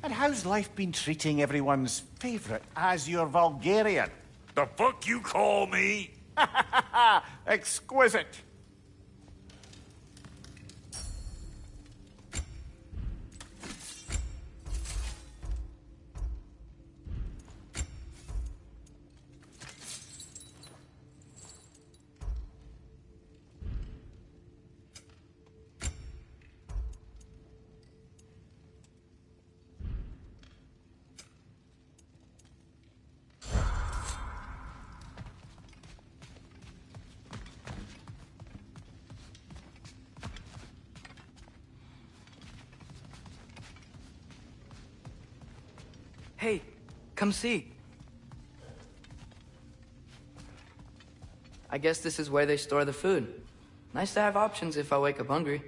And how's life been treating everyone's favorite Azure Vulgarian? The fuck you call me? Exquisite. Hey, come see. I guess this is where they store the food. Nice to have options if I wake up hungry.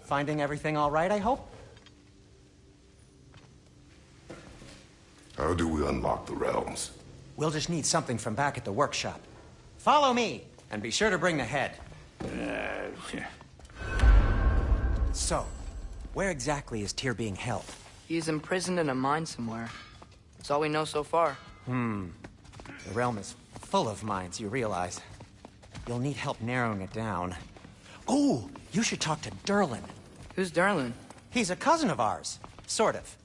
Finding everything all right, I hope? How do we unlock the realms? We'll just need something from back at the workshop. Follow me, and be sure to bring the head. So, where exactly is Tyr being held? He's imprisoned in a mine somewhere. That's all we know so far. The realm is full of mines, you realize. You'll need help narrowing it down. Oh, you should talk to Derlin. Who's Darlin? He's a cousin of ours. Sort of.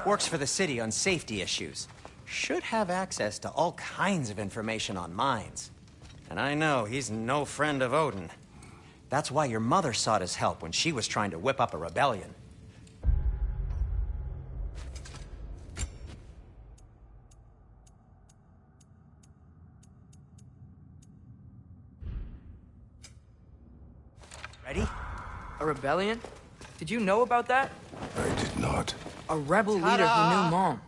Works for the city on safety issues. Should have access to all kinds of information on mines. And I know he's no friend of Odin. That's why your mother sought his help when she was trying to whip up a rebellion. Ready? A rebellion? Did you know about that? I did not. A rebel leader who knew Mom.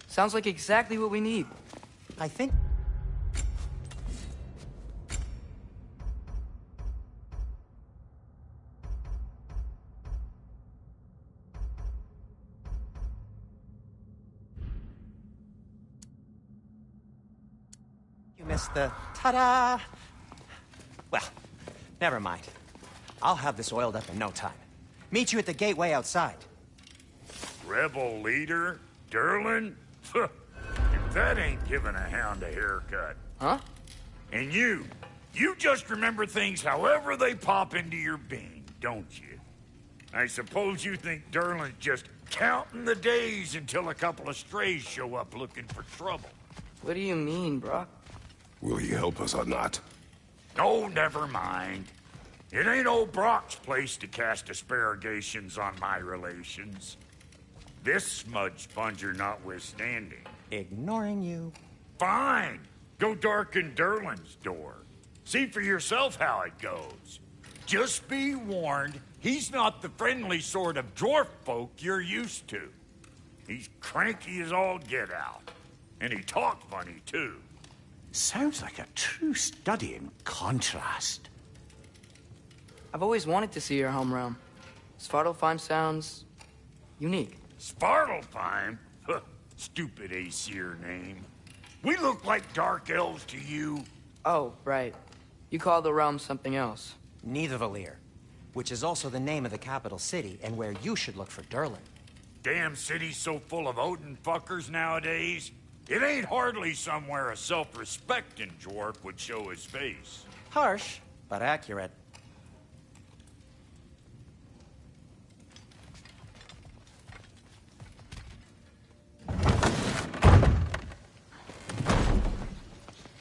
Sounds like exactly what we need. I think... You missed the ta-da! Well, never mind. I'll have this oiled up in no time. Meet you at the gateway outside. Rebel leader? Derlin? If that ain't giving a hound a haircut. Huh? And you just remember things however they pop into your bean, don't you? I suppose you think Derlin's just counting the days until a couple of strays show up looking for trouble. What do you mean, Brock? Will he help us or not? Oh, never mind. It ain't old Brock's place to cast asparagations on my relations. This smudge sponger notwithstanding. Ignoring you. Fine. Go darken Derlin's door. See for yourself how it goes. Just be warned, he's not the friendly sort of dwarf folk you're used to. He's cranky as all get out. And he talked funny, too. Sounds like a true study in contrast. I've always wanted to see your home realm. Svartalfheim sounds... unique. Svartalfheim? Huh, stupid Aesir name. We look like dark elves to you. Oh, right. You call the realm something else. Nidavellir, which is also the name of the capital city and where you should look for Derlin. Damn city's so full of Odin fuckers nowadays. It ain't hardly somewhere a self-respecting dwarf would show his face. Harsh, but accurate.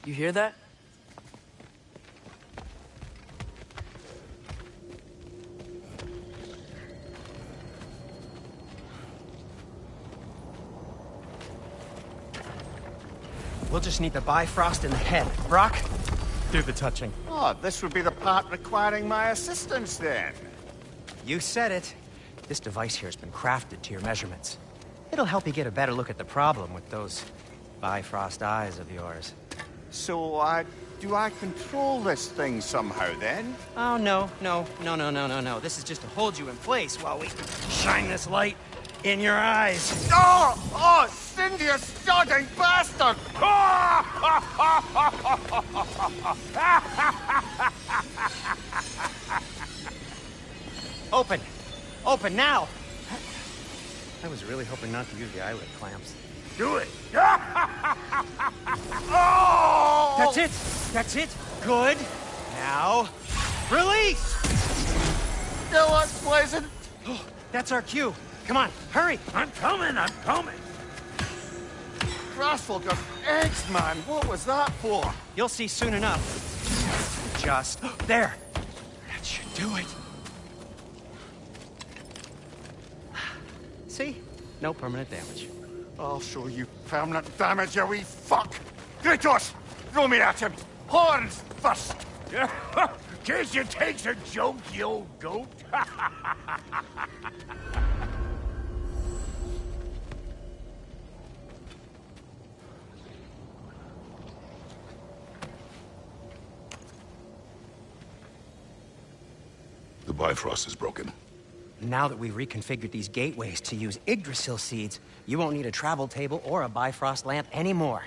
You hear that? We'll just need the Bifrost in the head. Brock, do the touching. Oh, this would be the part requiring my assistance then. You said it. This device here has been crafted to your measurements. It'll help you get a better look at the problem with those Bifrost eyes of yours. So, do I control this thing somehow, then? Oh, no. This is just to hold you in place while we shine this light in your eyes. Oh, Cindy, you sodding bastard! Open! Open now! I was really hoping not to use the eyelid clamps. Do it. Oh! That's it! That's it! Good! Now, release! Still unpleasant. That's our cue. Come on, hurry! I'm coming. Grassful got eggs, man. What was that for? You'll see soon enough. Just there. That should do it. See? No permanent damage. I'll show you permanent damage, you wee fuck! Kratos! Throw me at him! Horns first! Case you takes a joke, you old goat. The Bifrost is broken. Now that we've reconfigured these gateways to use Yggdrasil seeds, you won't need a travel table or a Bifrost lamp anymore.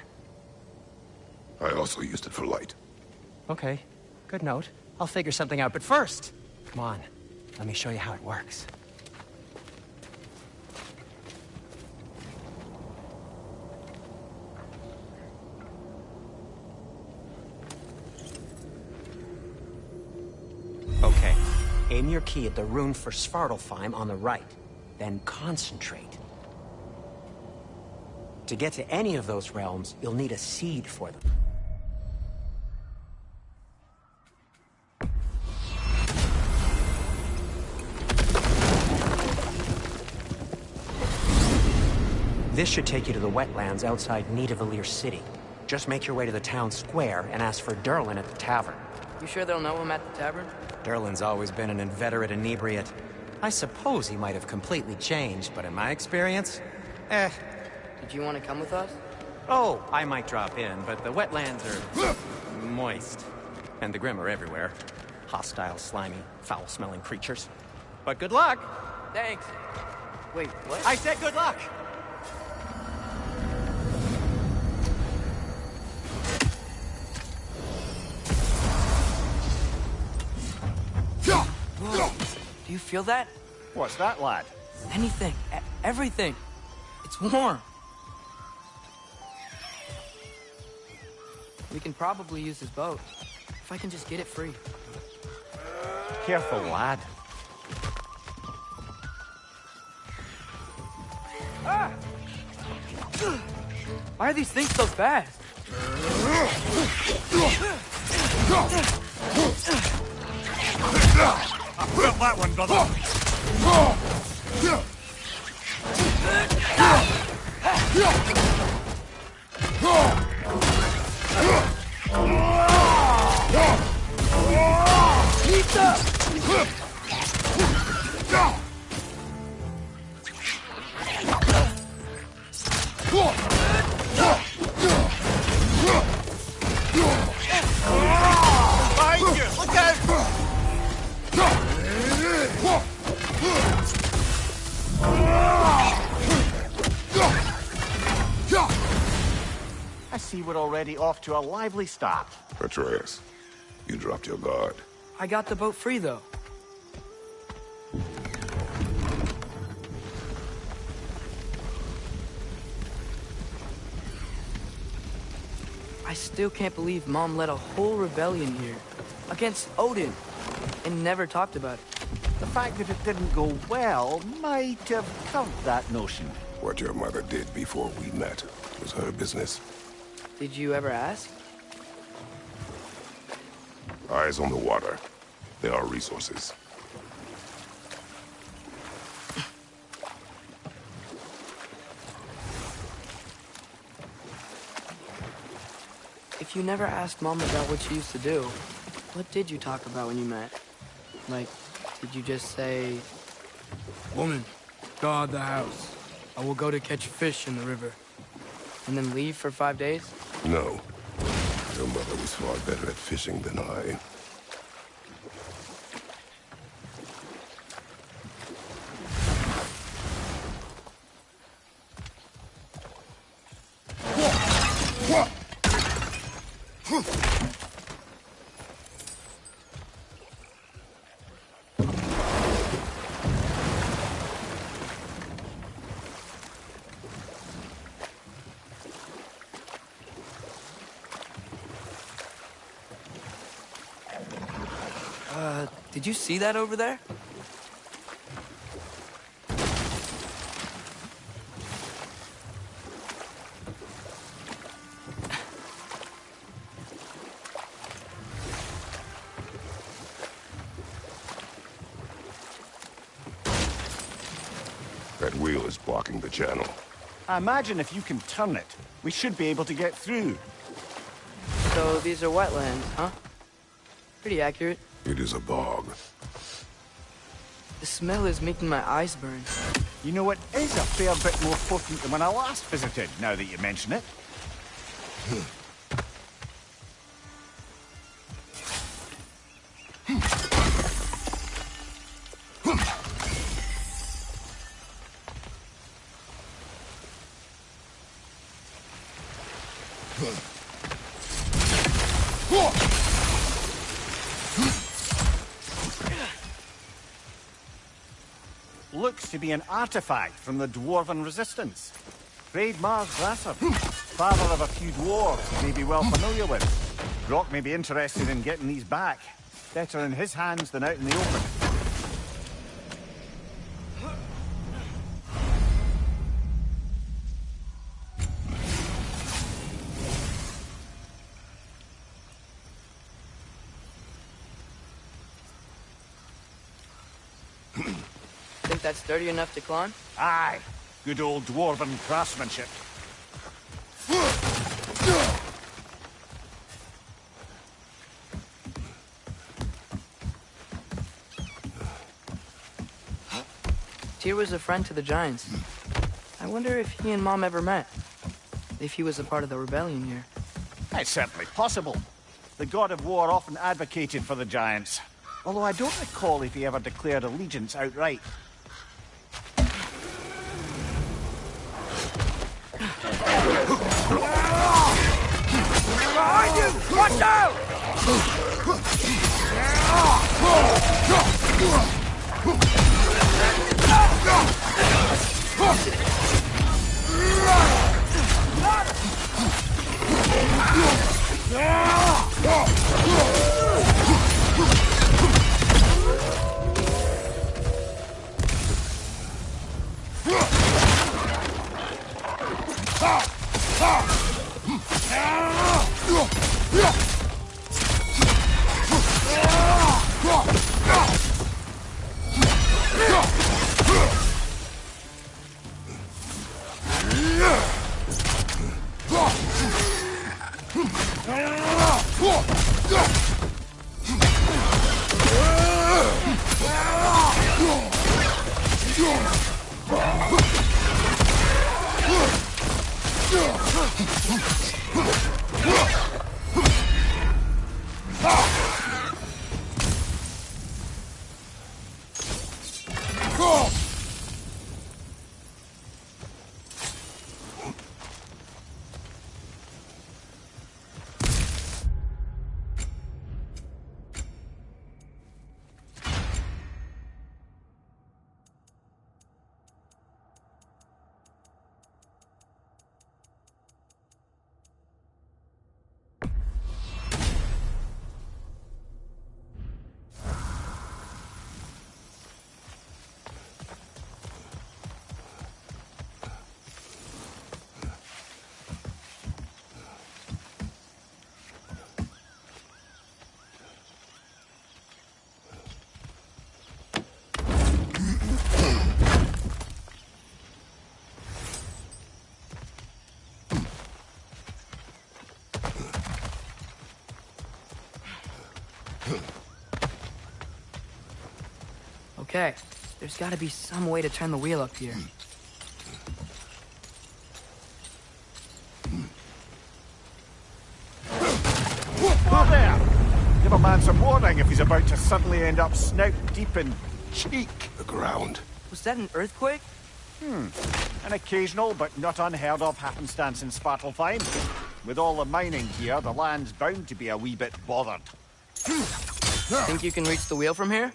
I also used it for light. Okay, good note. I'll figure something out, but first, come on, let me show you how it works. Okay, aim your key at the rune for Svartalfheim on the right, then concentrate. To get to any of those realms, you'll need a seed for them. This should take you to the wetlands outside Nidavellir City. Just make your way to the town square and ask for Durlin at the tavern. You sure they'll know him at the tavern? Durlin's always been an inveterate inebriate. I suppose he might have completely changed, but in my experience, Did you want to come with us? Oh, I might drop in, but the wetlands are moist. And the Grim are everywhere. Hostile, slimy, foul-smelling creatures. But good luck! Thanks. Wait, what? I said good luck! Whoa. Do you feel that? What's that, lad? Anything. Everything. It's warm. We can probably use his boat. If I can just get it free. Careful, lad. Why are these things so fast? Well, that one, brother. Behind you! Look out! I see we're already off to a lively start. Atreus, you dropped your guard. I got the boat free, though. I still can't believe Mom led a whole rebellion here. Against Odin. And never talked about it. The fact that it didn't go well might have covered that notion. What your mother did before we met was her business. Did you ever ask? Eyes on the water. There are resources. If you never asked Mom about what she used to do, what did you talk about when you met? Like, did you just say... Woman, guard the house. I will go to catch fish in the river. And then leave for 5 days? No. Your mother was far better at fishing than I. Did you see that over there? That wheel is blocking the channel. I imagine if you can turn it, we should be able to get through. So these are wetlands, huh? Pretty accurate. It is a bog. The smell is making my eyes burn. You know, it is a fair bit more potent than when I last visited, now that you mention it. Looks to be an artifact from the Dwarven Resistance. Raid Mars Grasser, father of a few dwarves you may be well familiar with. Brock may be interested in getting these back. Better in his hands than out in the open. Think that's sturdy enough to climb? Aye, good old Dwarven craftsmanship. Tyr was a friend to the Giants. I wonder if he and Mom ever met. If he was a part of the rebellion here. It's certainly possible. The god of war often advocated for the Giants. Although I don't recall if he ever declared allegiance outright. Behind you! Watch out! Okay, there's gotta be some way to turn the wheel up here. man some warning if he's about to suddenly end up snout deep in cheek. The ground. Was that an earthquake? An occasional but not unheard of happenstance in Svartalfheim. With all the mining here, the land's bound to be a wee bit bothered. Think you can reach the wheel from here?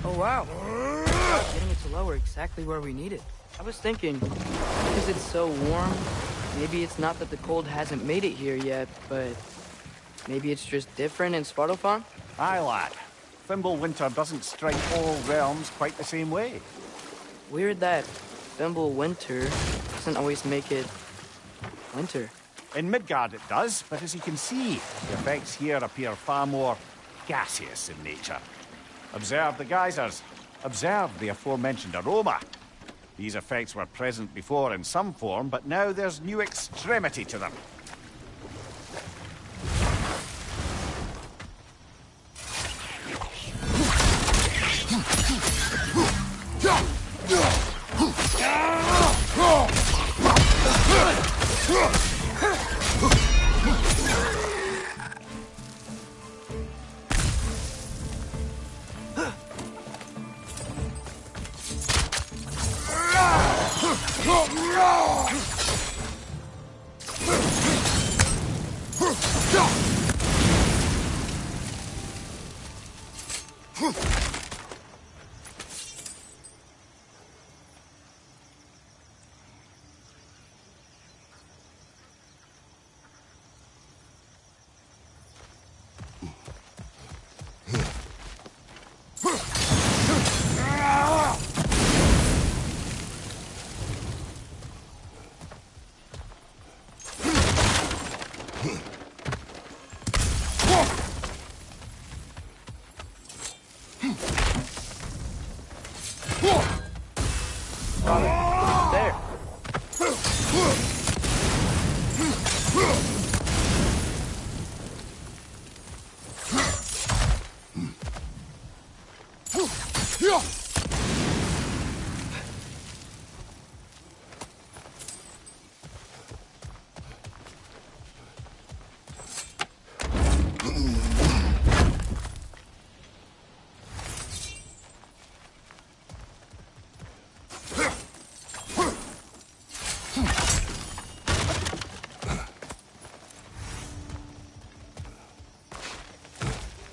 Oh, wow. Getting it to lower exactly where we need it. I was thinking, because it's so warm, maybe it's not that the cold hasn't made it here yet, but maybe it's just different in Svartalfheim? Aye, lad. Thimble winter doesn't strike all realms quite the same way. Weird that Thimble winter doesn't always make it winter. In Midgard it does, but as you can see, the effects here appear far more gaseous in nature. Observe the geysers. Observe the aforementioned aroma. These effects were present before in some form, but now there's new extremity to them. There.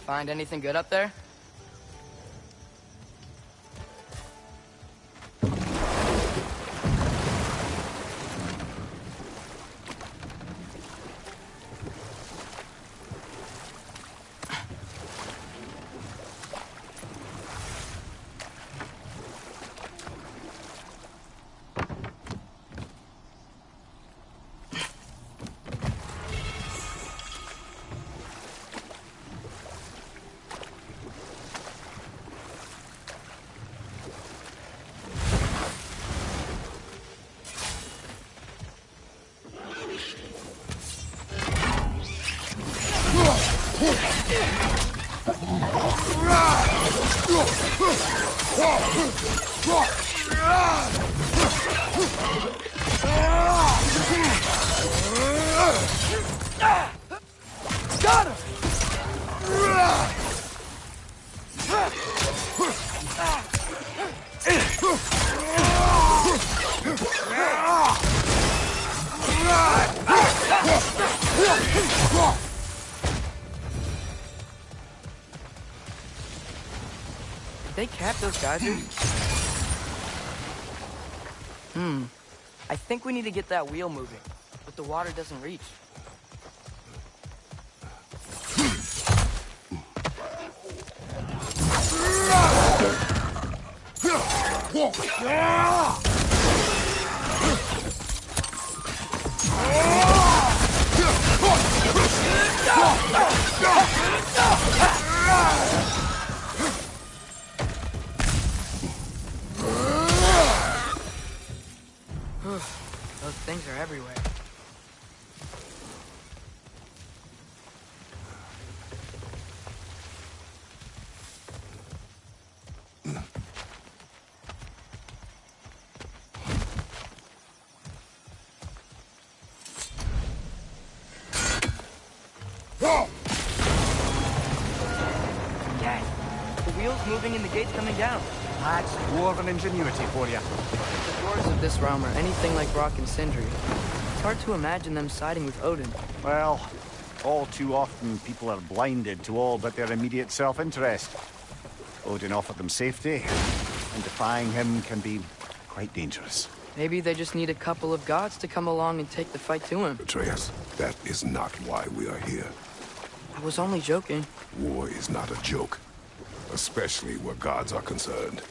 Find anything good up there? Got him! Did they cap those geysers? I think we need to get that wheel moving, but the water doesn't reach. Those things are everywhere. The wheels moving and the gates coming down. That's dwarven ingenuity for you. If the doors of this realm are anything like Rock and Sindri, it's hard to imagine them siding with Odin. Well, all too often people are blinded to all but their immediate self-interest. Odin offered them safety, and defying him can be quite dangerous. Maybe they just need a couple of gods to come along and take the fight to him. Atreus, that is not why we are here. I was only joking. War is not a joke, especially where gods are concerned.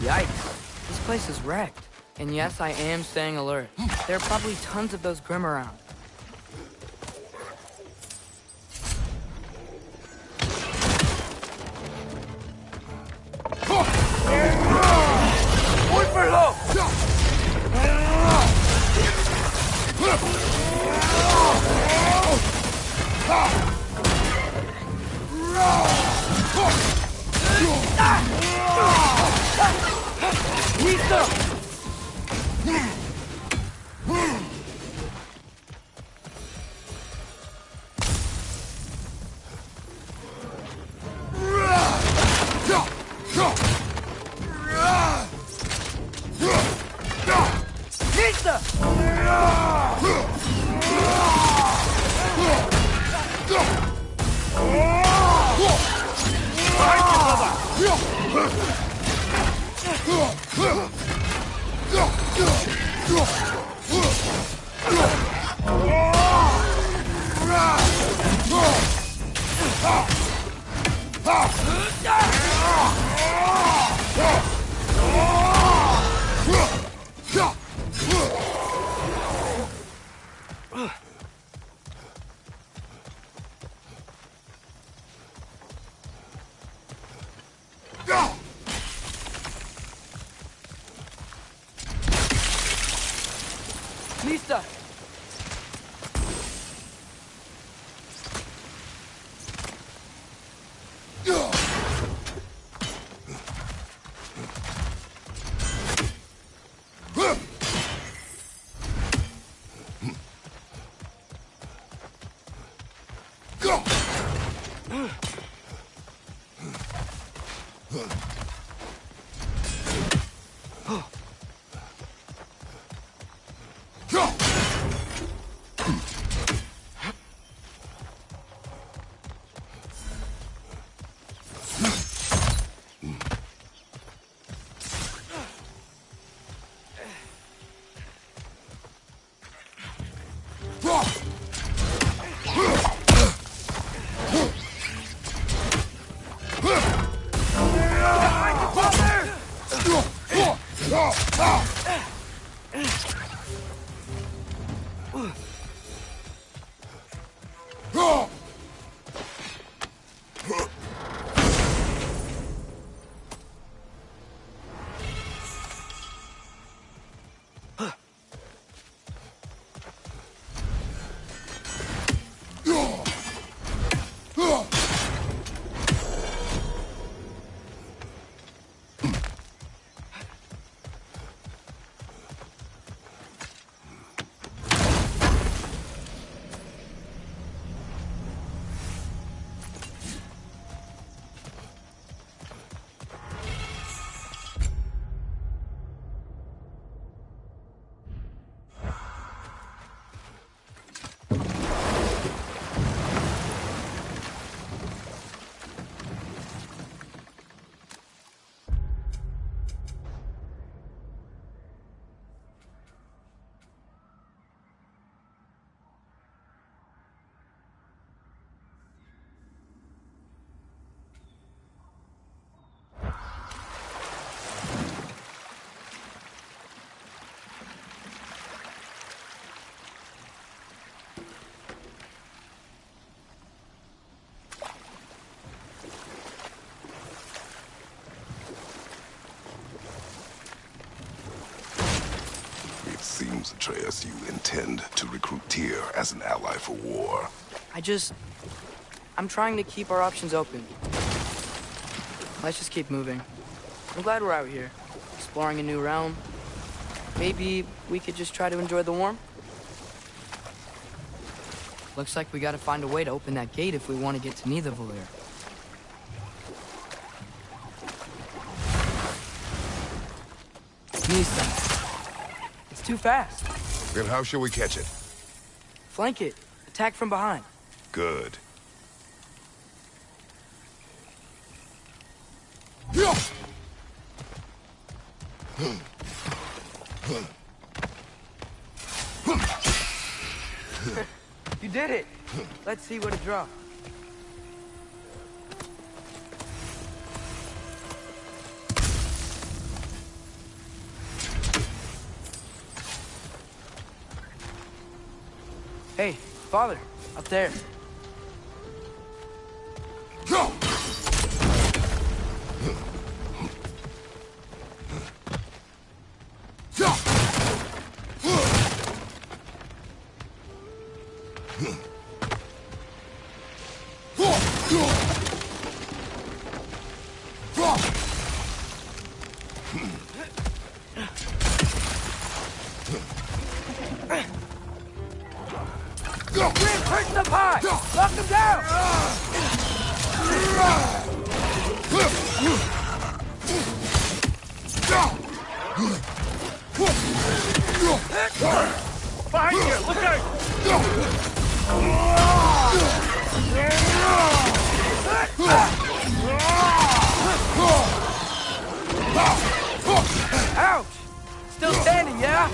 Yikes. This place is wrecked. And yes, I am staying alert. There are probably tons of those Grim around. Lista! seems, Atreus, you intend to recruit Tyr as an ally for war. I'm trying to keep our options open. Let's just keep moving. I'm glad we're out here, exploring a new realm. Maybe we could just try to enjoy the warmth? Looks like we gotta find a way to open that gate if we want to get to Nidavellir. It's too fast. Then how shall we catch it? Flank it. Attack from behind. Good. You did it! Let's see what it dropped. Hey, father, up there. Go! Reinforce the pie! Lock them down! Behind you! Look out! Ouch! Still standing, yeah?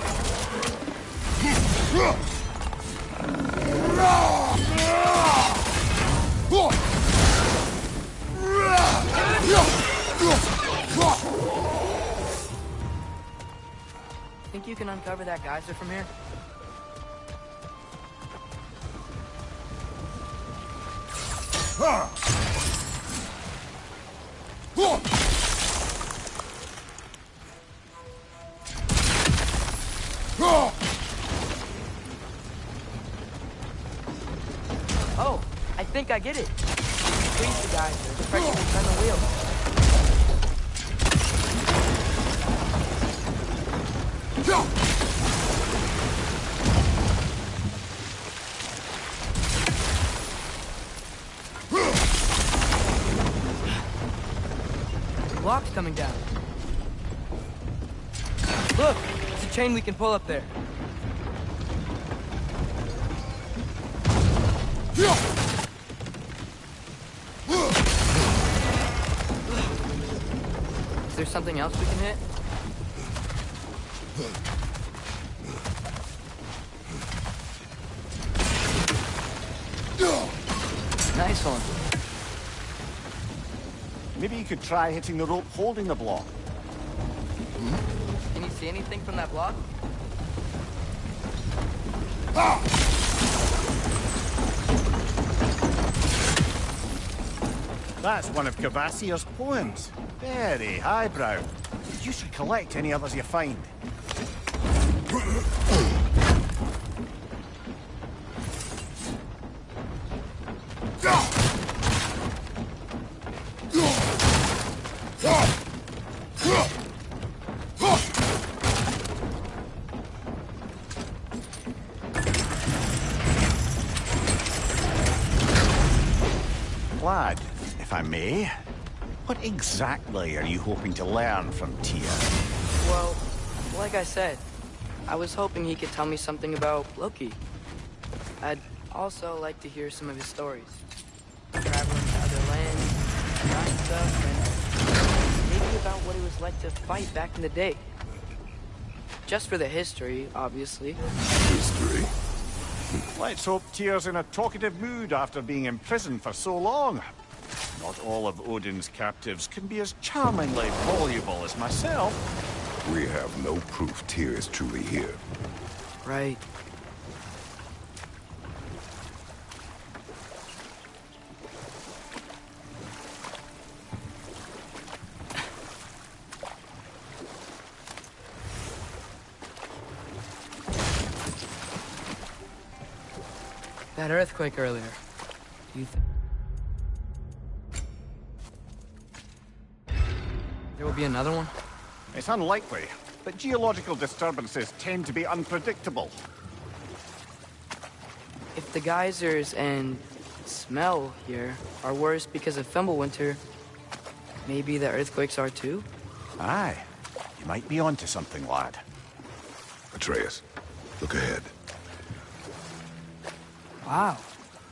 Think you can uncover that geyser from here? Oh, I think I get it. Freeze the geyser, pressure will turn the wheel. Block's coming down. Look, it's a chain we can pull up there. Is there something else we can hit? Nice one. Maybe you could try hitting the rope holding the block. Can you see anything from that block? That's one of Cavassier's poems. Very highbrow. You should collect any others you find. Lad, if I may, what exactly are you hoping to learn from Tyr? Well, like I said, I was hoping he could tell me something about Loki. I'd also like to hear some of his stories. Traveling to other lands, trying stuff, and maybe about what it was like to fight back in the day. Just for the history, obviously. History? Let's hope Tyr's in a talkative mood after being imprisoned for so long. Not all of Odin's captives can be as charmingly voluble as myself. We have no proof Tyr is truly here. Right. That earthquake earlier. Do you think there will be another one? It's unlikely, but geological disturbances tend to be unpredictable. If the geysers and smell here are worse because of Fimbulwinter, maybe the earthquakes are too? Aye. You might be onto something, lad. Atreus, look ahead. Wow.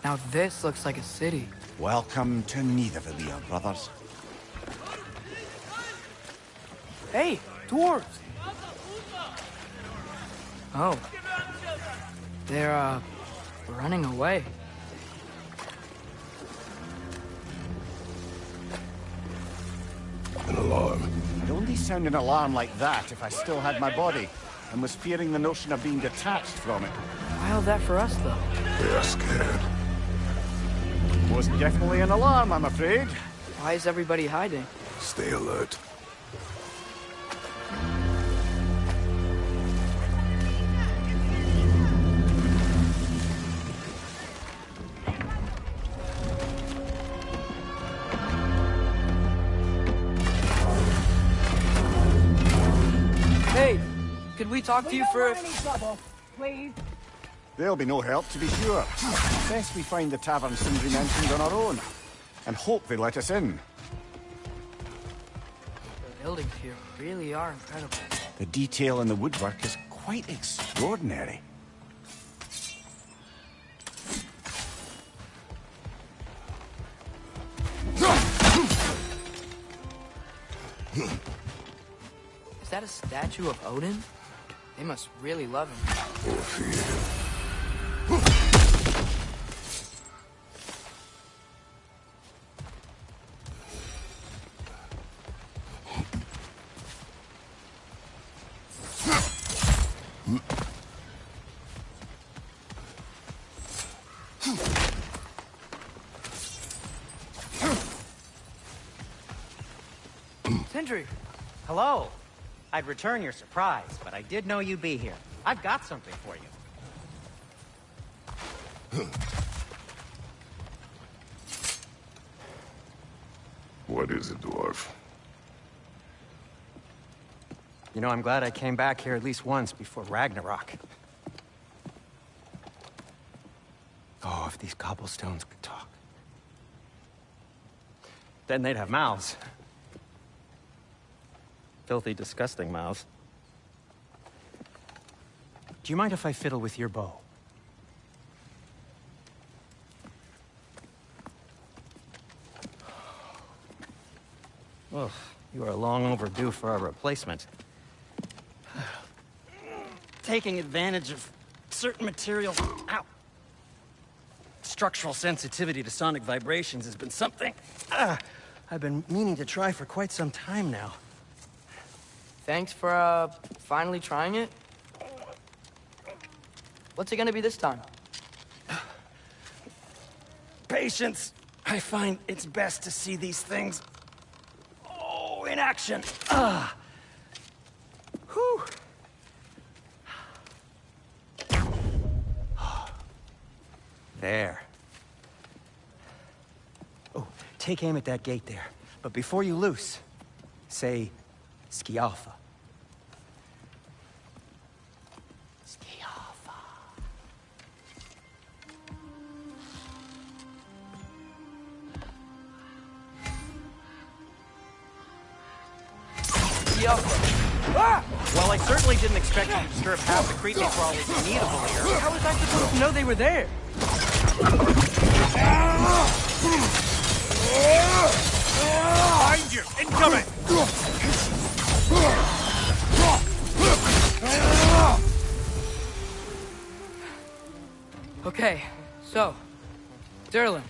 Now this looks like a city. Welcome to Nidavellir, brothers. Hey, dwarves! Oh. They're, running away. An alarm. I'd only sound an alarm like that if I still had my body, and was fearing the notion of being detached from it. Wild that for us, though. They are scared. Was definitely an alarm, I'm afraid. Why is everybody hiding? Stay alert. Hey, could we talk to you for... any trouble, please. There'll be no help, to be sure. Best we find the tavern Sindri mentioned on our own, and hope they let us in. The buildings here really are incredible. The detail in the woodwork is quite extraordinary. Is that a statue of Odin? They must really love him. Or fear him. Sindri! Hello. I'd return your surprise, but I did know you'd be here. I've got something for you. What is it, dwarf? You know, I'm glad I came back here at least once before Ragnarok. Oh, if these cobblestones could talk. Then they'd have mouths. Filthy, disgusting mouths. Do you mind if I fiddle with your bow? Oh, you are long overdue for a replacement. Taking advantage of certain materials. Ow. Structural sensitivity to sonic vibrations has been something I've been meaning to try for quite some time now. Thanks for, finally trying it. What's it gonna be this time? Patience. I find it's best to see these things, in action. Whew. There. Oh, take aim at that gate there. But before you loose, say, Skialfa. Skialfa. Well, I certainly didn't expect you to disturb half the creepy crawlies in Nidavellir. How was I supposed to know they were there? Behind you! Incoming! Okay, so, Durlin.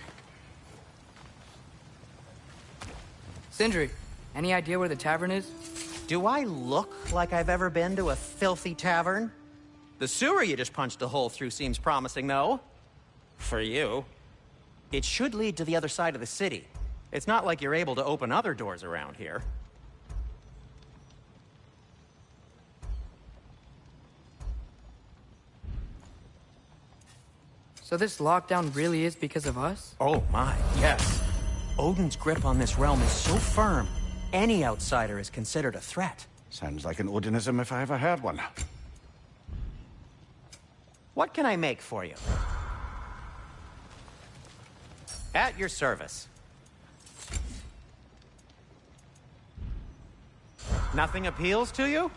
Sindri, any idea where the tavern is? Do I look like I've ever been to a filthy tavern? The sewer you just punched a hole through seems promising, though. For you. It should lead to the other side of the city. It's not like you're able to open other doors around here. So this lockdown really is because of us? Oh my, yes. Odin's grip on this realm is so firm, any outsider is considered a threat. Sounds like an Odinism if I ever heard one. What can I make for you? At your service. Nothing appeals to you?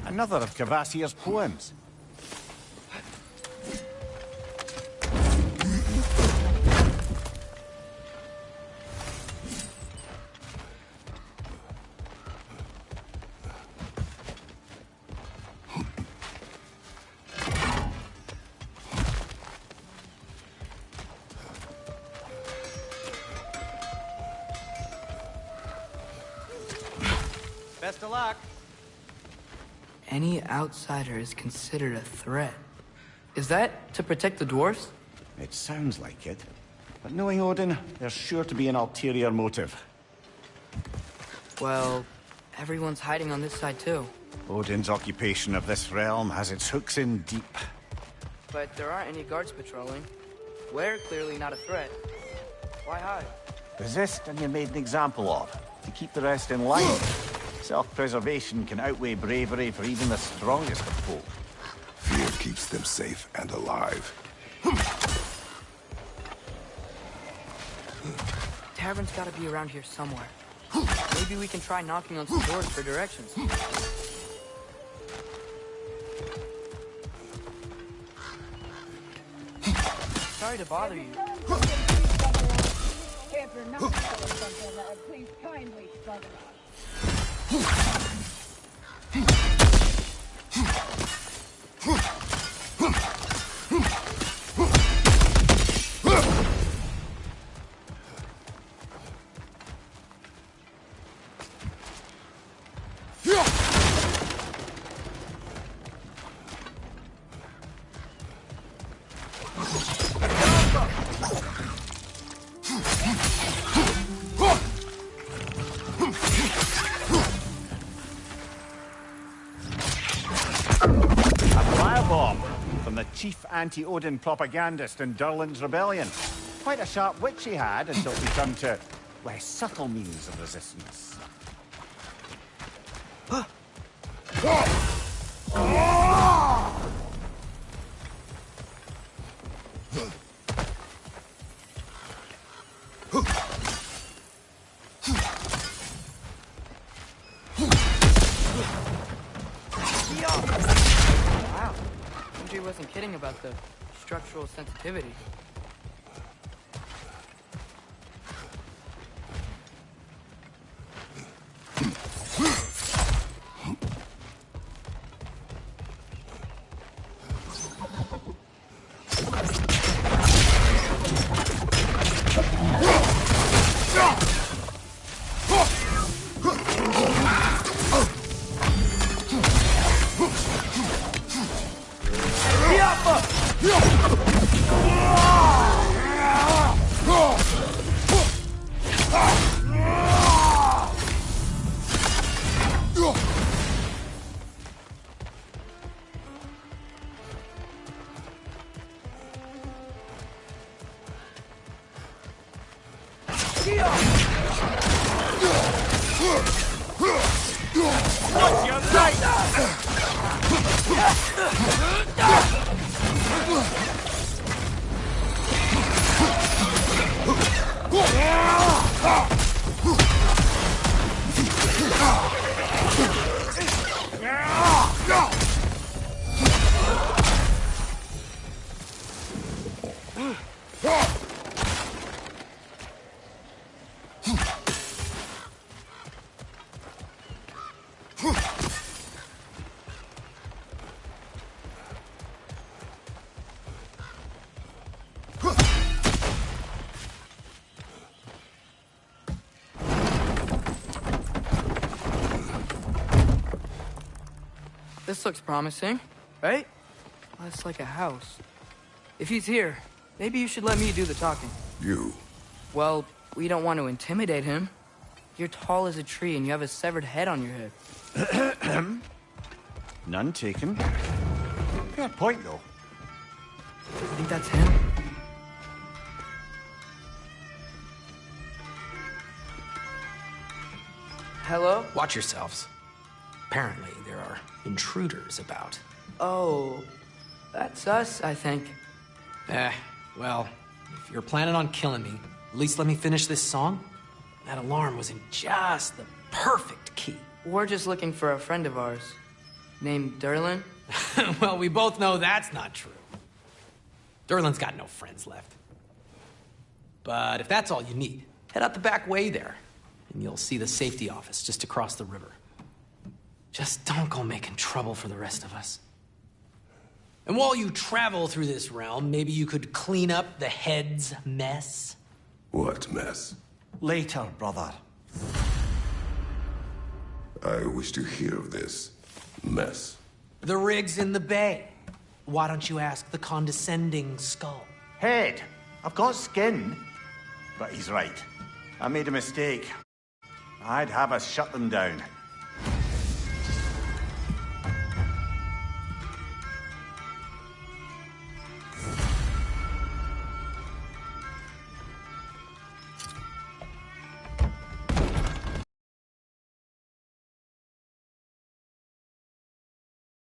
Another of Kvasir's poems. Best of luck. Any outsider is considered a threat. Is that to protect the dwarfs? It sounds like it. But knowing Odin, there's sure to be an ulterior motive. Well, everyone's hiding on this side too. Odin's occupation of this realm has its hooks in deep. But there aren't any guards patrolling. We're clearly not a threat. Why hide? Resist and you're made an example of, to keep the rest in line. Self-preservation can outweigh bravery for even the strongest of folk. Fear keeps them safe and alive. Tavern's gotta be around here somewhere. Maybe we can try knocking on some doors for directions. Sorry to bother you. Please kindly shut it up. Chief anti-Odin propagandist in Durlin's rebellion. Quite a sharp wit she had until she turned to less subtle means of resistance. Wow. He wasn't kidding about the structural sensitivity. This looks promising, right? Well, it's like a house. If he's here, maybe you should let me do the talking. You. Well, we don't want to intimidate him. You're tall as a tree and you have a severed head on your head. None taken. Fair point, though. I think that's him. Hello? Watch yourselves. Apparently, there are intruders about. Oh, that's us, I think. Well, if you're planning on killing me, at least let me finish this song. That alarm was in just the perfect key. We're just looking for a friend of ours, named Derlin. Well, we both know that's not true. Derlin's got no friends left. But if that's all you need, head out the back way there, and you'll see the safety office just across the river. Just don't go making trouble for the rest of us. And while you travel through this realm, maybe you could clean up the head's mess? What mess? Later, brother. I wish to hear of this mess. The rig's in the bay. Why don't you ask the condescending skull? Head. I've got skin. But he's right. I made a mistake. I'd have us shut them down.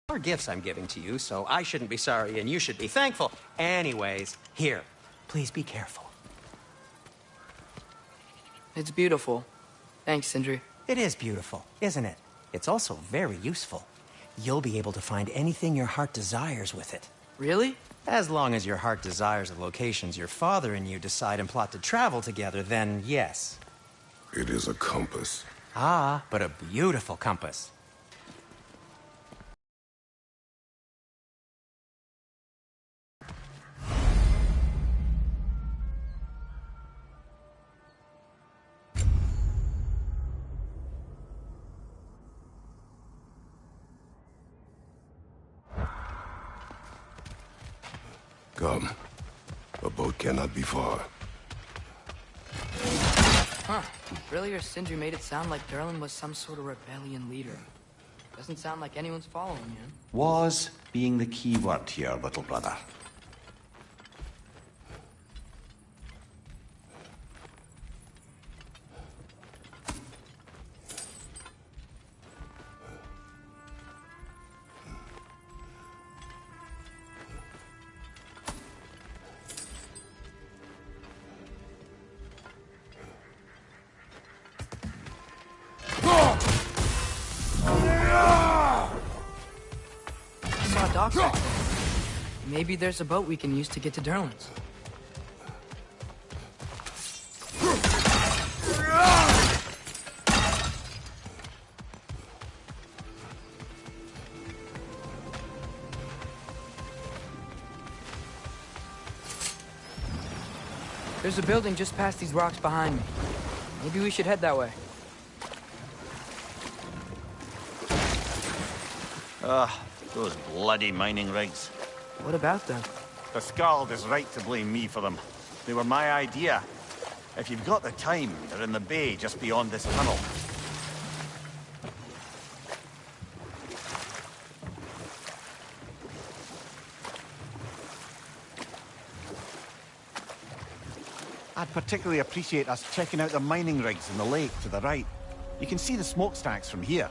Are gifts I'm giving to you, so I shouldn't be sorry and you should be thankful. Anyways, here, please be careful. It's beautiful. Thanks, Sindri. It is beautiful, isn't it? It's also very useful. You'll be able to find anything your heart desires with it. Really? As long as your heart desires the locations your father and you decide and plot to travel together, then yes. It is a compass. Ah, but a beautiful compass. Come. A boat cannot be far. Huh. Earlier, Sindri made it sound like Derlin was some sort of rebellion leader. Doesn't sound like anyone's following him. Was being the key word here, little brother. I saw docks back there. Maybe there's a boat we can use to get to Derlin's. There's a building just past these rocks behind me. Maybe we should head that way. Those bloody mining rigs. What about them? The Skald is right to blame me for them. They were my idea. If you've got the time, they're in the bay just beyond this tunnel. I'd particularly appreciate us checking out the mining rigs in the lake to the right. You can see the smokestacks from here.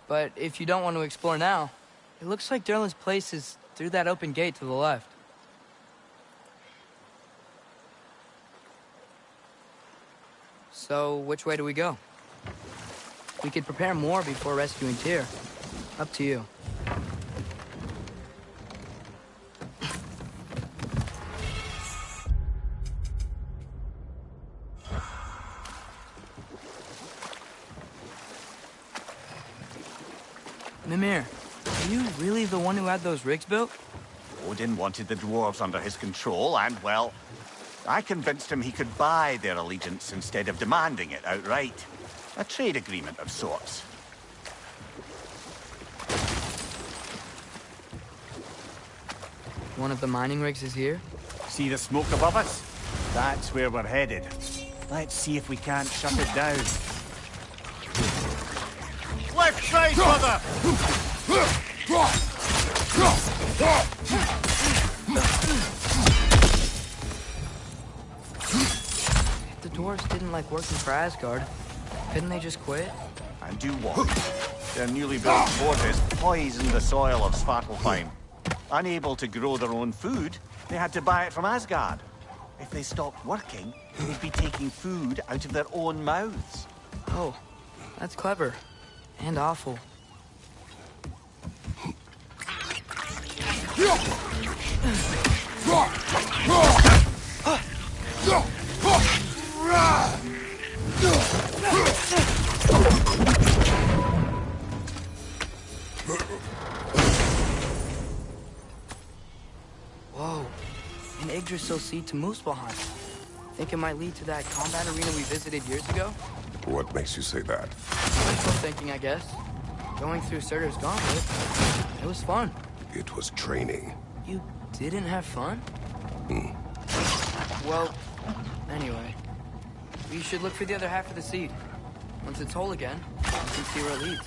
But if you don't want to explore now, it looks like Derlin's place is through that open gate to the left. So, which way do we go? We could prepare more before rescuing Tyr. Up to you. Mimir, are you really the one who had those rigs built? Odin wanted the dwarves under his control, and, well, I convinced him he could buy their allegiance instead of demanding it outright. A trade agreement of sorts. One of the mining rigs is here? See the smoke above us? That's where we're headed. Let's see if we can't shut it down. Left side, brother! The dwarves didn't like working for Asgard. Couldn't they just quit? And do what? Their newly built fortress poisoned the soil of Svartalfheim. Unable to grow their own food, they had to buy it from Asgard. If they stopped working, they'd be taking food out of their own mouths. Oh, that's clever. And awful. Whoa. An Yggdrasil seed to Muspelheim. Think it might lead to that combat arena we visited years ago? What makes you say that? Wishful thinking, I guess. Going through Surtur's gauntlet. It was fun. It was training. You didn't have fun? Well, anyway. We should look for the other half of the seed. Once it's whole again, we can see where it leads.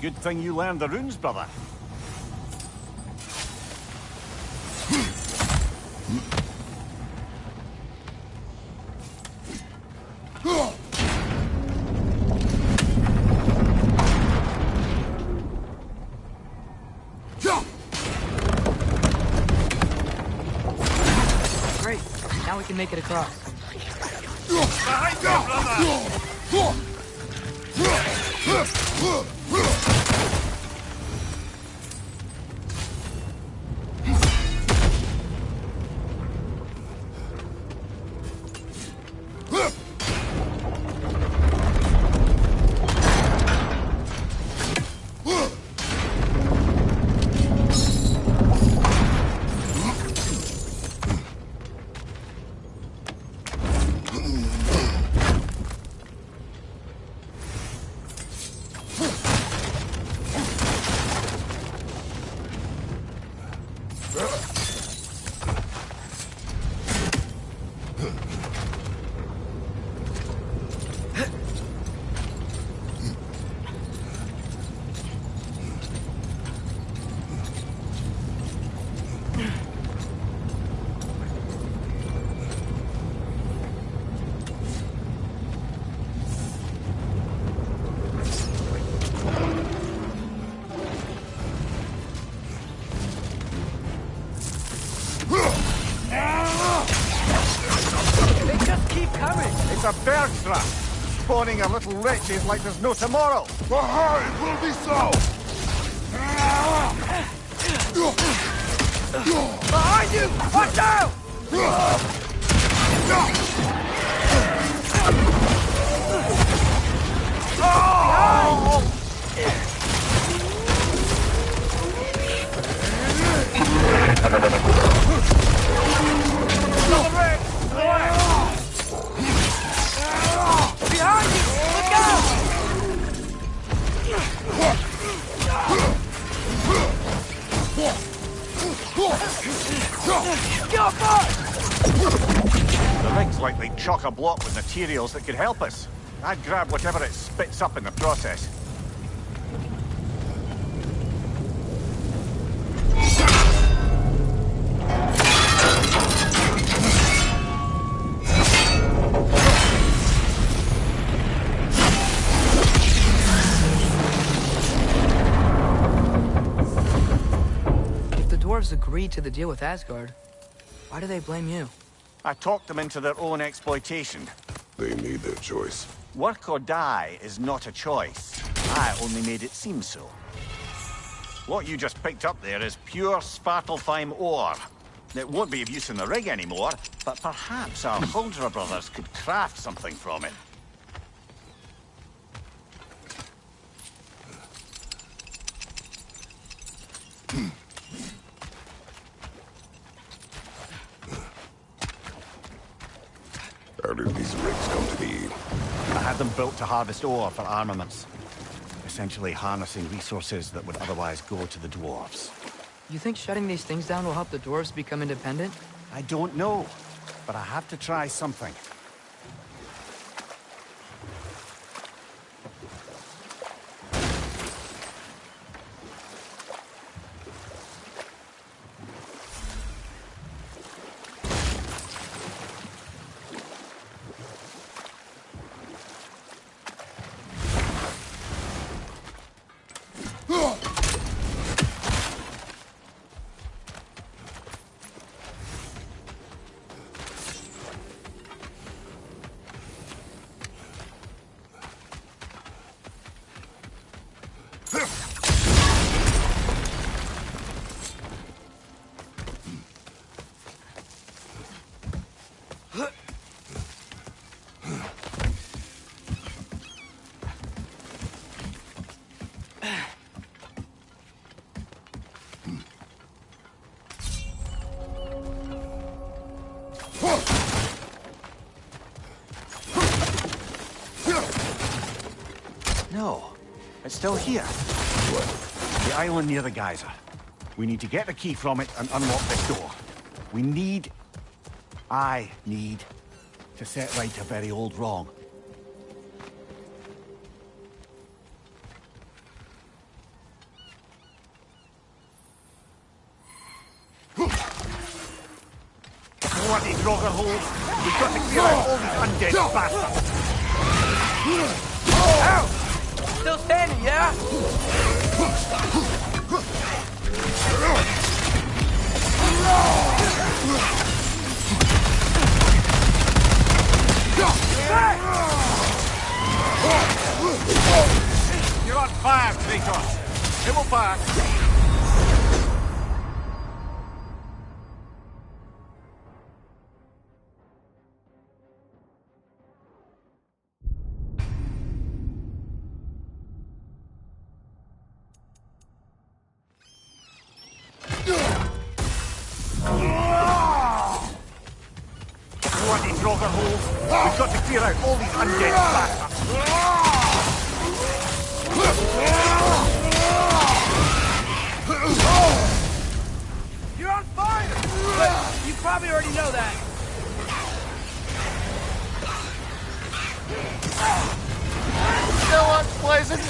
Good thing you learned the runes, brother. Great. Now we can make it across. Behind you, brother! They just keep coming! It's a bird trap! Spawning our little wretches like there's no tomorrow! It will be so! Behind you! Watch out! Behind you! Look out! Go for it! The rig's likely chock-a-block with materials that could help us. I'd grab whatever it spits up in the process. If the dwarves agreed to the deal with Asgard, why do they blame you? I talked them into their own exploitation. They made their choice. Work or die is not a choice. I only made it seem so. What you just picked up there is pure Svartalfheim ore. It won't be of use in the rig anymore, but perhaps our Huldra brothers could craft something from it. did these rigs come to be? I had them built to harvest ore for armaments. Essentially harnessing resources that would otherwise go to the dwarves. You think shutting these things down will help the dwarves become independent? I don't know, but I have to try something. No, it's still here. What? The island near the geyser. We need to get the key from it and unlock this door. I need to set right a very old wrong. Bloody grogger holes! We've got to clear out all these undead bastards! Ow! Still standing, yeah? You're on fire, Kratos! It will pass! Bloody grogger holes! We've got to clear out all these undead bastards! You're on fire! But you probably already know that. Still unpleasant.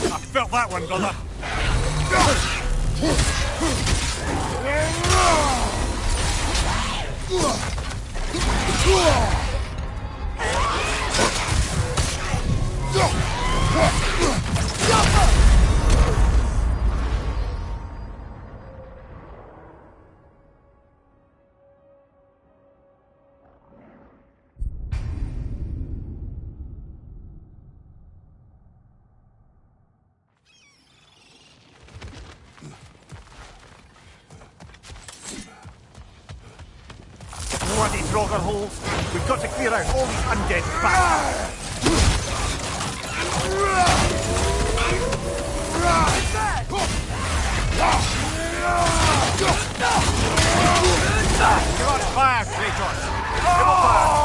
I felt that one, brother! Bloody grogger holes! We've got to clear out all these undead bastards! You're on fire, Kratos! It will pass!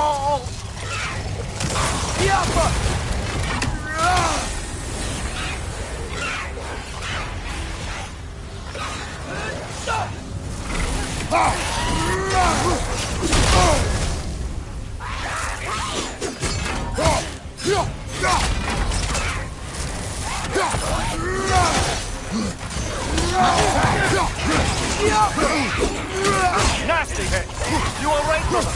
Nasty hit! You all right, brother?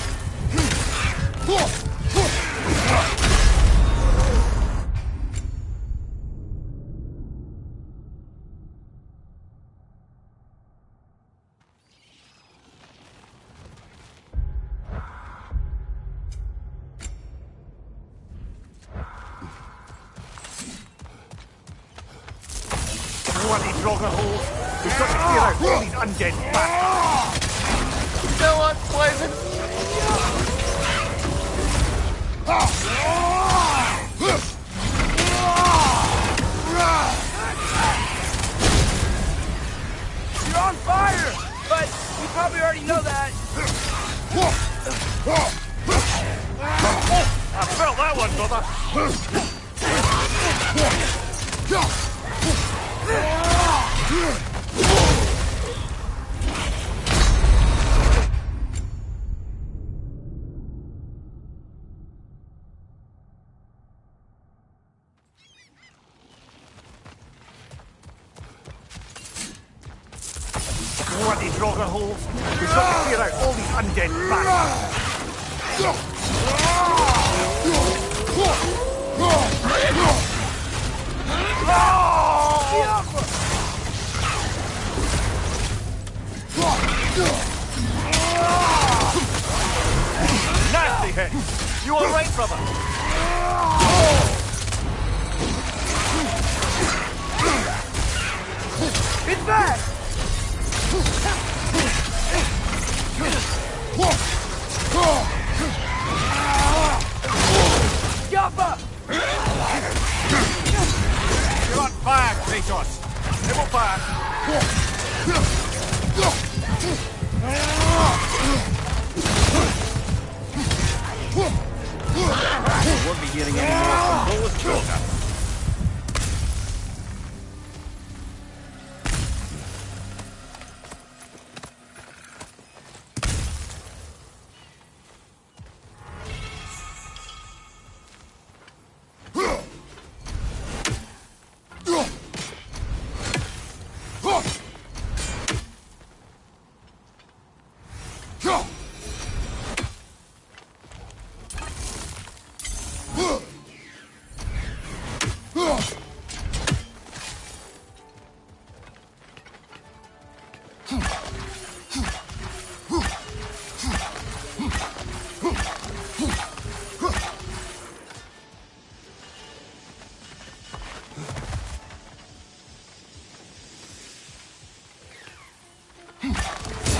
Bloody grogger holes! We've got to clear out all these undead bastards! Still unpleasant. that one, brother. Bloody drogger holes. We've got to clear out all these undead bastards. Nasty hit. You all right, brother? It's back! Yappa! You're on fire, Kratos. It will fire. We won't be hearing any more from those droggers.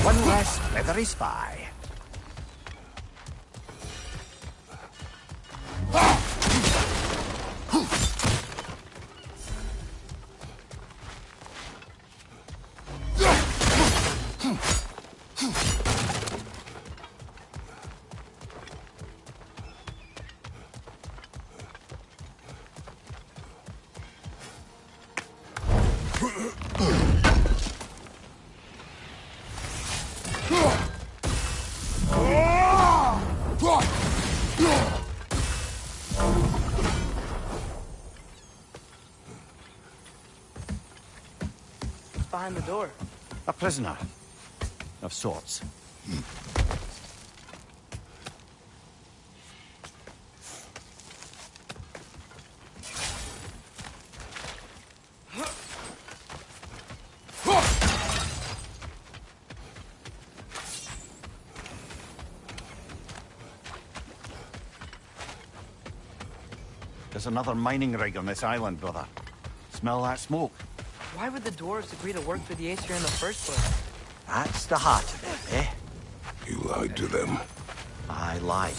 One less feathery spy. Behind the door. A prisoner. Of sorts. There's another mining rig on this island, brother. Smell that smoke? Why would the dwarves agree to work for the Aesir in the first place? That's the heart of it, eh? You lied to them. I lied.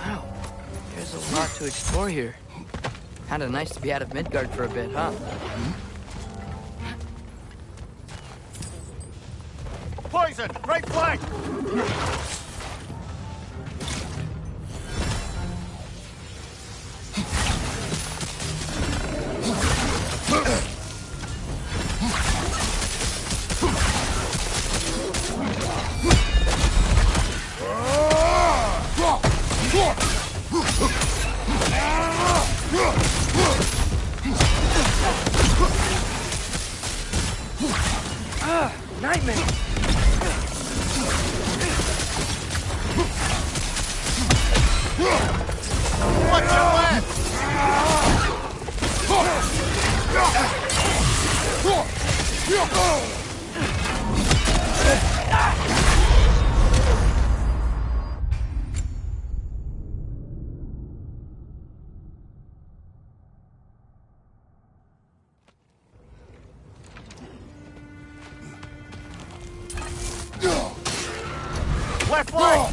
Wow, there's a lot to explore here. Kinda nice to be out of Midgard for a bit, huh? Poison! Right flank! Nightmare! Watch your left! Left leg!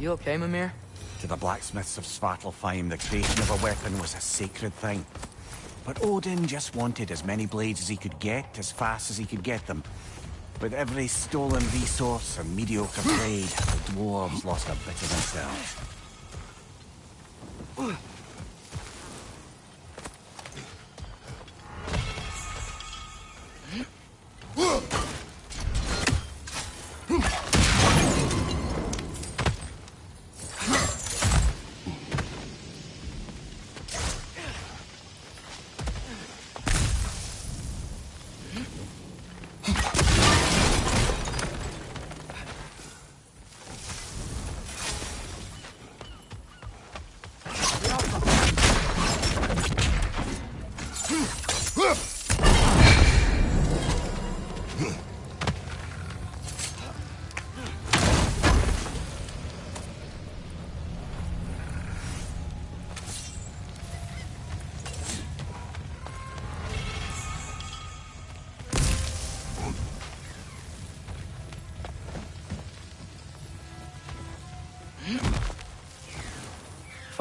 You okay, Mimir? To the blacksmiths of Svartalfheim, the creation of a weapon was a sacred thing. But Odin just wanted as many blades as he could get, as fast as he could get them. With every stolen resource and mediocre blade, the dwarves lost a bit of themselves.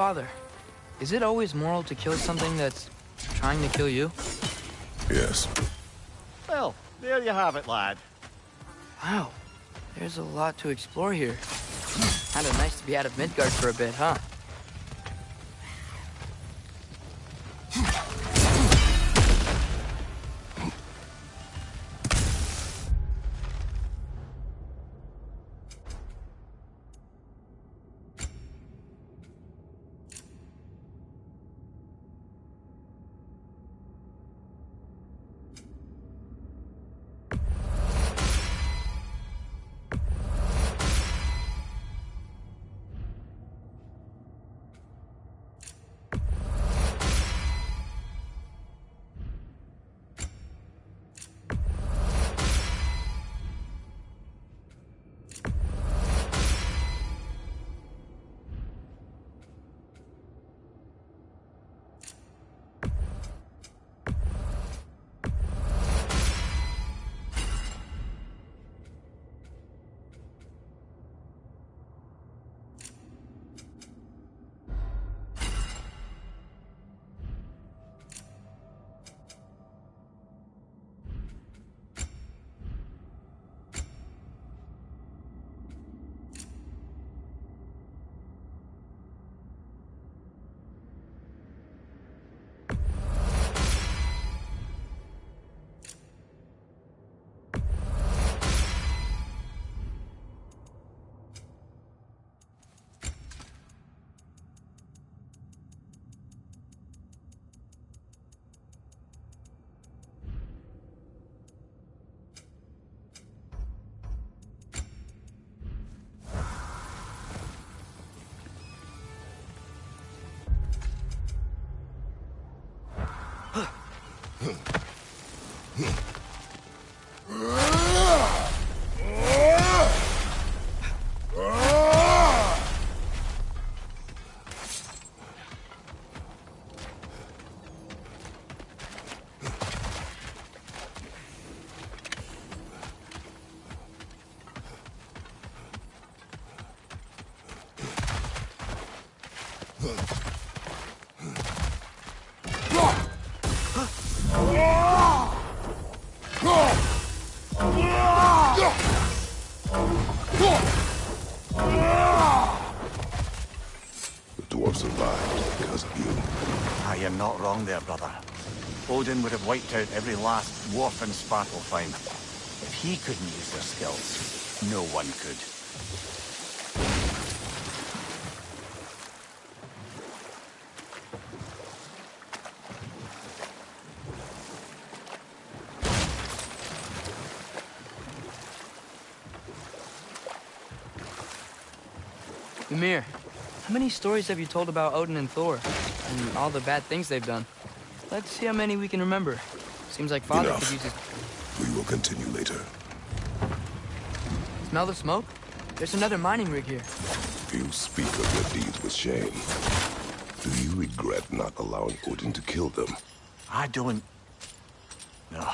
Father, is it always moral to kill something that's trying to kill you? Yes. Well, there you have it, lad. Wow, there's a lot to explore here. Kinda nice to be out of Midgard for a bit, huh? survived because of you. Ah, you're not wrong there, brother. Odin would have wiped out every last dwarf in Svartalfheim. If he couldn't use their skills, no one could. Ymir, how many stories have you told about Odin and Thor? And all the bad things they've done? Let's see how many we can remember. Seems like Father Enough. could use his... We will continue later. Smell the smoke? There's another mining rig here. You speak of your deeds with shame. Do you regret not allowing Odin to kill them? I don't... No.